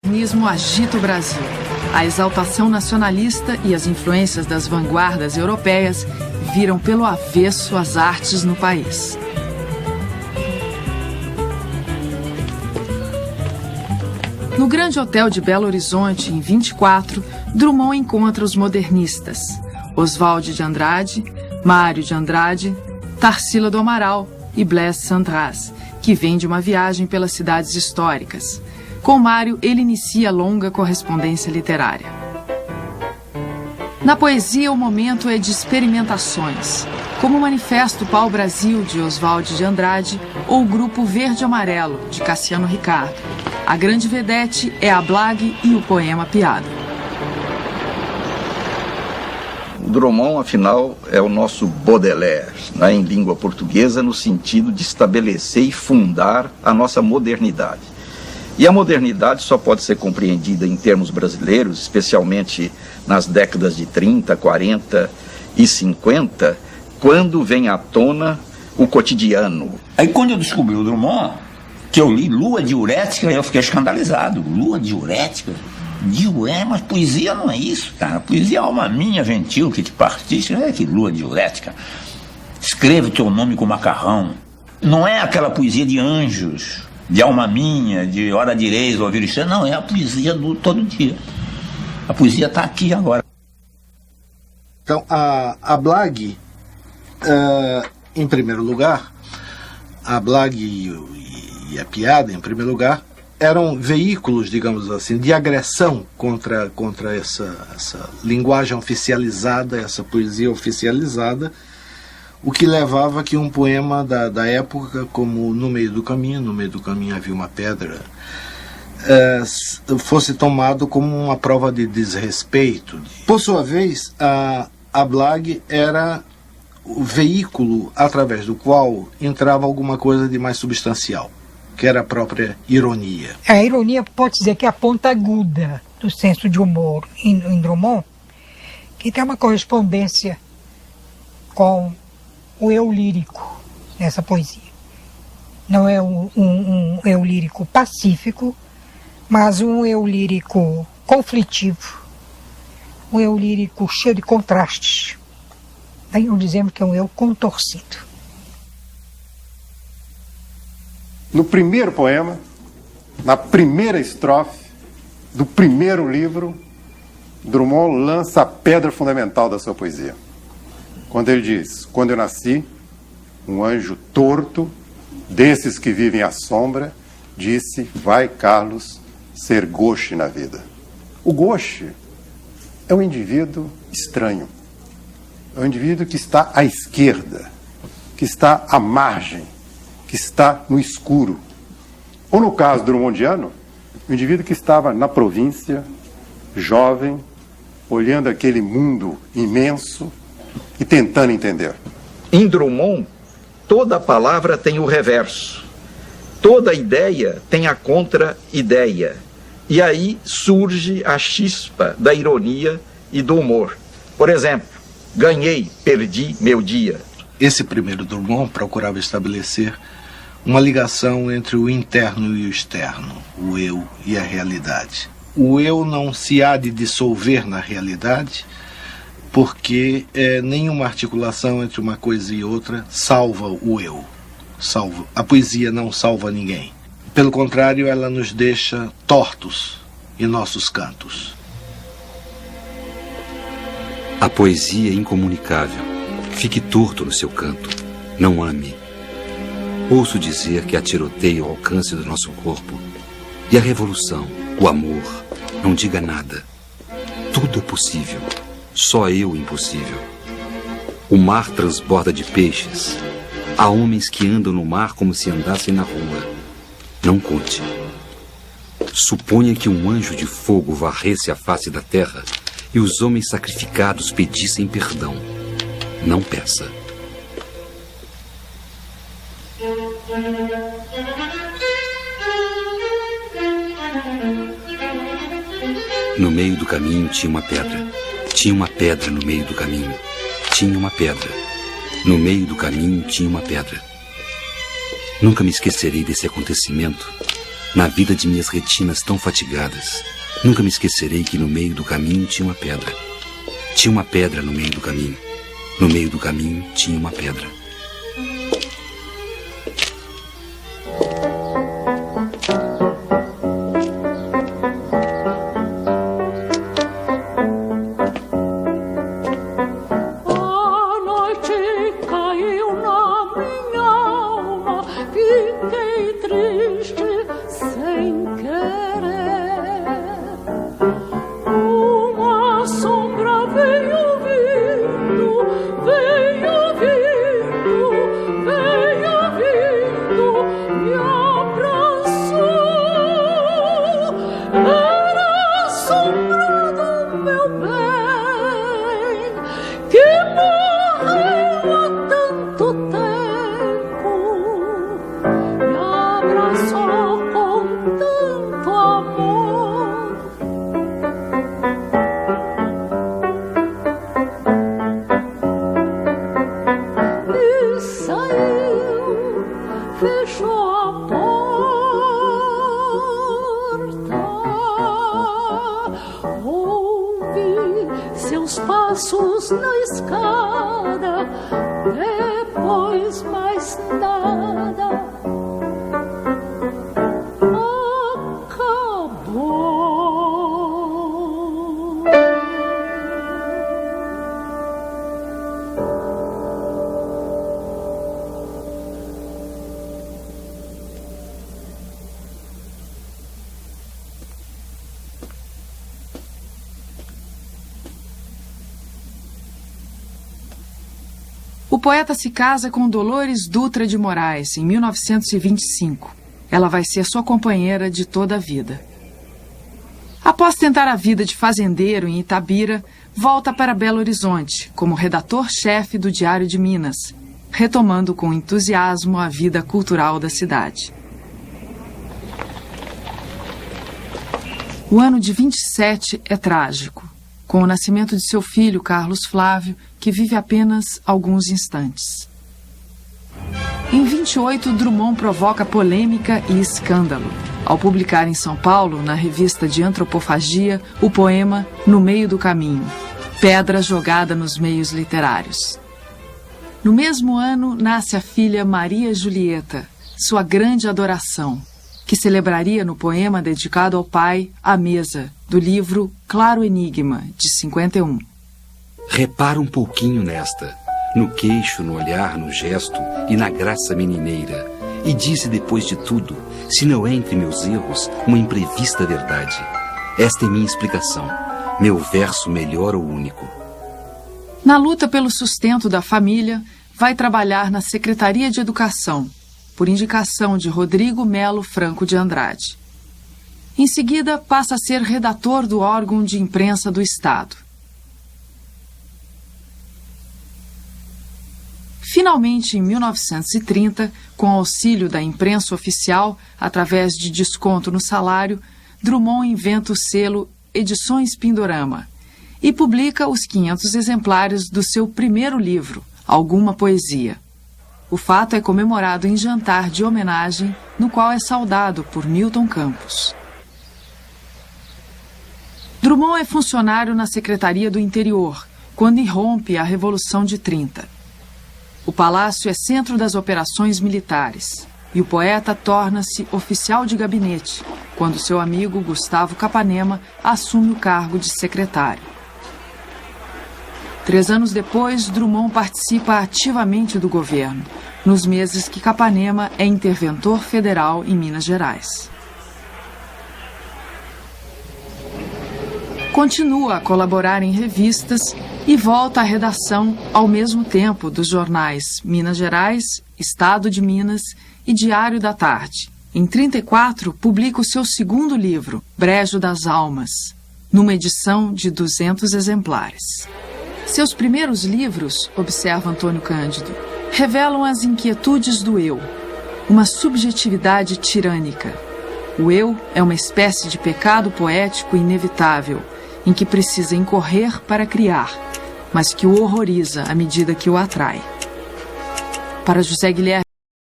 O modernismo agita o Brasil. A exaltação nacionalista e as influências das vanguardas europeias viram pelo avesso as artes no país. No Grande Hotel de Belo Horizonte, em 24, Drummond encontra os modernistas: Oswald de Andrade, Mário de Andrade, Tarsila do Amaral e Blaise Cendrars, que vem de uma viagem pelas cidades históricas. Com Mário, ele inicia longa correspondência literária. Na poesia, o momento é de experimentações, como o Manifesto Pau-Brasil, de Oswald de Andrade, ou o Grupo Verde-Amarelo, de Cassiano Ricardo. A grande vedete é a Blague e o poema Piada. Drummond, afinal, é o nosso Baudelaire, né, em língua portuguesa, no sentido de estabelecer e fundar a nossa modernidade. E a modernidade só pode ser compreendida em termos brasileiros, especialmente nas décadas de 30, 40 e 50, quando vem à tona o cotidiano. Aí quando eu descobri o Drummond, que eu li Lua Diurética, eu fiquei escandalizado. Lua Diurética? Mas poesia não é isso, cara. Poesia é alma minha, gentil, que te partiste. É que lua diurética. Escreve teu nome com macarrão. Não é aquela poesia de anjos, de alma minha, de hora direis, ouvir isso. Não, é a poesia do todo dia. A poesia está aqui agora. Então, a Blague, em primeiro lugar, a Blague e a Piada, em primeiro lugar, eram veículos, digamos assim, de agressão contra essa linguagem oficializada, essa poesia oficializada, o que levava a que um poema da época, como No Meio do Caminho havia uma pedra, fosse tomado como uma prova de desrespeito. Por sua vez, a Blague era o veículo através do qual entrava alguma coisa de mais substancial, que era a própria ironia. A ironia pode dizer que é a ponta aguda do senso de humor em Drummond, que tem uma correspondência com o eu lírico nessa poesia. Não é um eu lírico pacífico, mas um eu lírico conflitivo, um eu lírico cheio de contrastes. Daí nós dizemos que é um eu contorcido. No primeiro poema, na primeira estrofe do primeiro livro, Drummond lança a pedra fundamental da sua poesia. Quando ele diz: quando eu nasci, um anjo torto, desses que vivem à sombra, disse: vai, Carlos, ser gauche na vida. O gauche é um indivíduo estranho. É um indivíduo que está à esquerda, que está à margem, que está no escuro. Ou no caso drummondiano, o indivíduo que estava na província, jovem, olhando aquele mundo imenso e tentando entender. Em Drummond, toda palavra tem o reverso. Toda ideia tem a contra-ideia. E aí surge a chispa da ironia e do humor. Por exemplo, ganhei, perdi meu dia. Esse primeiro Drummond procurava estabelecer uma ligação entre o interno e o externo, o eu e a realidade. O eu não se há de dissolver na realidade, porque nenhuma articulação entre uma coisa e outra salva o eu. A poesia não salva ninguém. Pelo contrário, ela nos deixa tortos em nossos cantos. A poesia é incomunicável. Fique torto no seu canto. Não ame. Ouço dizer que há tiroteio ao alcance do nosso corpo. E a revolução, o amor, não diga nada. Tudo é possível. Só eu impossível. O mar transborda de peixes. Há homens que andam no mar como se andassem na rua. Não conte. Suponha que um anjo de fogo varresse a face da terra e os homens sacrificados pedissem perdão. Não peça. No meio do caminho tinha uma pedra. Tinha uma pedra no meio do caminho. Tinha uma pedra. No meio do caminho tinha uma pedra. Nunca me esquecerei desse acontecimento, Na vida de minhas retinas tão fatigadas, nunca me esquecerei que no meio do caminho tinha uma pedra. Tinha uma pedra no meio do caminho. No meio do caminho tinha uma pedra. Passos na escada, depois mais nada. Acabou. O poeta se casa com Dolores Dutra de Moraes em 1925. Ela vai ser sua companheira de toda a vida. Após tentar a vida de fazendeiro em Itabira, volta para Belo Horizonte como redator-chefe do Diário de Minas, retomando com entusiasmo a vida cultural da cidade. O ano de 27 é trágico, com o nascimento de seu filho, Carlos Flávio, que vive apenas alguns instantes. Em 28, Drummond provoca polêmica e escândalo, ao publicar em São Paulo, na revista de Antropofagia, o poema No Meio do Caminho, pedra jogada nos meios literários. No mesmo ano, nasce a filha Maria Julieta, sua grande adoração, que celebraria no poema dedicado ao pai, à mesa, do livro Claro Enigma, de 51. Repara um pouquinho nesta, no queixo, no olhar, no gesto e na graça menineira, e dize depois de tudo, se não é entre meus erros, uma imprevista verdade. Esta é minha explicação, meu verso melhor ou único. Na luta pelo sustento da família, vai trabalhar na Secretaria de Educação, por indicação de Rodrigo Melo Franco de Andrade. Em seguida, passa a ser redator do órgão de imprensa do Estado. Finalmente, em 1930, com auxílio da imprensa oficial, através de desconto no salário, Drummond inventa o selo Edições Pindorama e publica os 500 exemplares do seu primeiro livro, Alguma Poesia. O fato é comemorado em jantar de homenagem, no qual é saudado por Milton Campos. Drummond é funcionário na Secretaria do Interior, quando irrompe a Revolução de 30. O palácio é centro das operações militares, e o poeta torna-se oficial de gabinete, quando seu amigo Gustavo Capanema assume o cargo de secretário. 3 anos depois, Drummond participa ativamente do governo, nos meses que Capanema é interventor federal em Minas Gerais. Continua a colaborar em revistas e volta à redação ao mesmo tempo dos jornais Minas Gerais, Estado de Minas e Diário da Tarde. Em 34, publica o seu segundo livro, Brejo das Almas, numa edição de 200 exemplares. Seus primeiros livros, observa Antônio Cândido, revelam as inquietudes do eu, uma subjetividade tirânica. O eu é uma espécie de pecado poético inevitável, em que precisa incorrer para criar, mas que o horroriza à medida que o atrai. Para José Guilherme